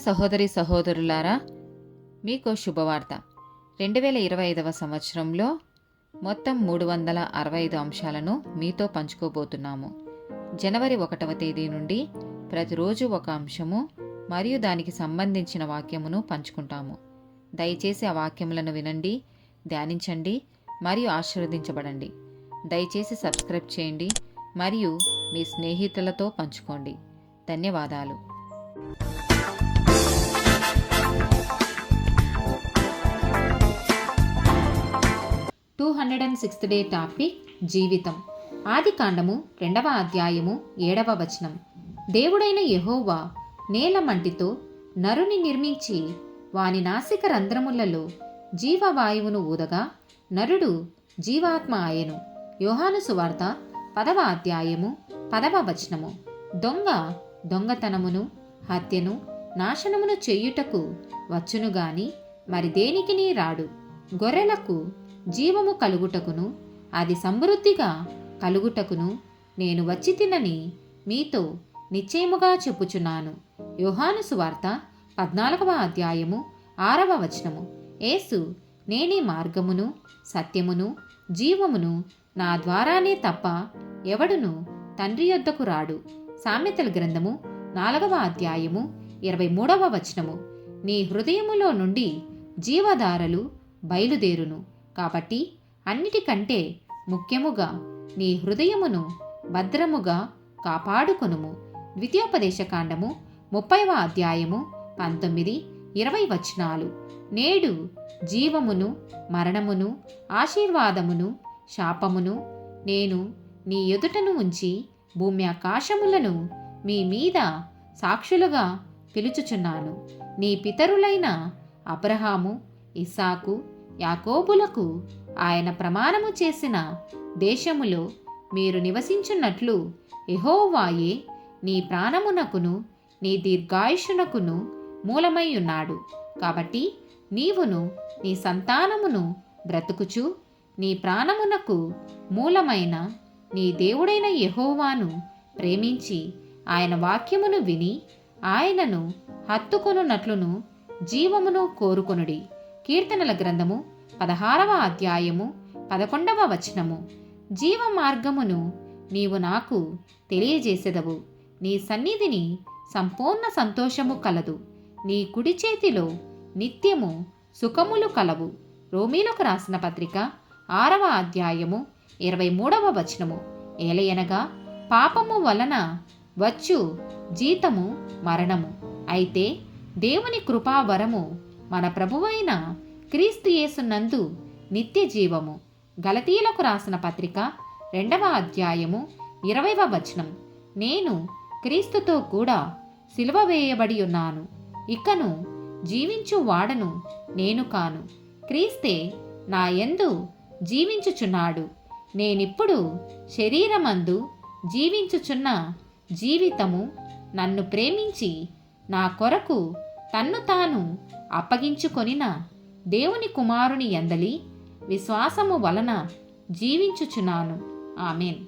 సహోదరి సహోదరులారా, మీకు శుభవార్త. 2025 సంవత్సరంలో మొత్తం 365 అంశాలను మీతో పంచుకోబోతున్నాము. జనవరి 1వ తేదీ నుండి ప్రతిరోజు ఒక అంశము మరియు దానికి సంబంధించిన వాక్యమును పంచుకుంటాము. దయచేసి ఆ వాక్యములను వినండి, ధ్యానించండి మరియు ఆశీర్వదించబడండి. దయచేసి సబ్స్క్రైబ్ చేయండి మరియు మీ స్నేహితులతో పంచుకోండి. ధన్యవాదాలు. 206th డే టాపిక్ జీవితం. ఆదికాండము 2వ అధ్యాయము 7వ వచనం. దేవుడైన యెహోవా నేల మంటితో నరుని నిర్మించి వాని నాసిక రంధ్రములలో జీవవాయువును ఊదగా నరుడు జీవాత్మ ఆయెను. యోహాను సువార్త 10వ అధ్యాయము 10వ వచనము. దొంగ దొంగతనమును, హత్యను, నాశనమును చెయ్యుటకు వచ్చును గాని మరి దేనికిని రాడు. గొర్రెలకు జీవము కలుగుటకును అది సమృద్ధిగా కలుగుటకును నేను వచ్చి తినని మీతో నిశ్చయముగా చెప్పుచున్నాను. యోహాను సువార్త 14వ అధ్యాయము 6వ వచనము. యేసు నేనే మార్గమును సత్యమును జీవమును, నా ద్వారానే తప్ప ఎవడును తండ్రి యొద్దకు రాడు. సామెతల గ్రంథము 4వ అధ్యాయము 23వ వచనము. నీ హృదయములో నుండి జీవధారలు బయలుదేరును. కాబట్టి అన్నిటికంటే ముఖ్యముగా నీ హృదయమును భద్రముగా కాపాడుకొనుము. ద్వితీయోపదేశకాండము 30వ అధ్యాయము 19, 20 వచనాలు. నేడు జీవమును మరణమును ఆశీర్వాదమును శాపమును నేను నీ ఎదుటను ఉంచి భూమి ఆకాశములను మీ మీద సాక్షులుగా పిలుచుచున్నాను. నీ పితరులైన అబ్రహాము, ఇస్సాకు, యాకోబులకు ఆయన ప్రమాణము చేసిన దేశములో మీరు నివసించున్నట్లు యెహోవాయే నీ ప్రాణమునకును నీ దీర్ఘాయుషునకును మూలమై ఉన్నాడు. కాబట్టి నీవును నీ సంతానమును బ్రతుకుచు నీ ప్రాణమునకు మూలమైన నీ దేవుడైన యెహోవాను ప్రేమించి ఆయన వాక్యమును విని ఆయనను హత్తుకొనున్నట్లును జీవమును కోరుకొనుడి. కీర్తనల గ్రంథము 16వ అధ్యాయము 11వ వచనము. జీవ మార్గమును నీవు నాకు తెలియజేసెదవు. నీ సన్నిధిని సంపూర్ణ సంతోషము కలదు. నీ కుడి చేతిలో నిత్యము సుఖములు కలవు. రోమీలకు రాసిన పత్రిక 6వ అధ్యాయము 23వ వచనము. ఏలయనగా పాపము వలన వచ్చు జీతము మరణము, అయితే దేవుని కృపావరము మన ప్రభువైన క్రీస్తు యేసునందు నిత్య జీవము. గలతీయులకు రాసిన పత్రిక 2వ అధ్యాయము 20వ వచనం. నేను క్రీస్తుతో కూడా సిలువ వేయబడి ఉన్నాను. ఇకను జీవించు వాడను నేను కాను, క్రీస్తే నా యందు జీవించుచున్నాడు. నేనిప్పుడు శరీరమందు జీవించుచున్న జీవితము నన్ను ప్రేమించి నా కొరకు తన్ను తాను అప్పగించుకొనిన దేవుని కుమారుని యందలి విశ్వాసము వలన జీవించుచున్నాను. ఆమేన్.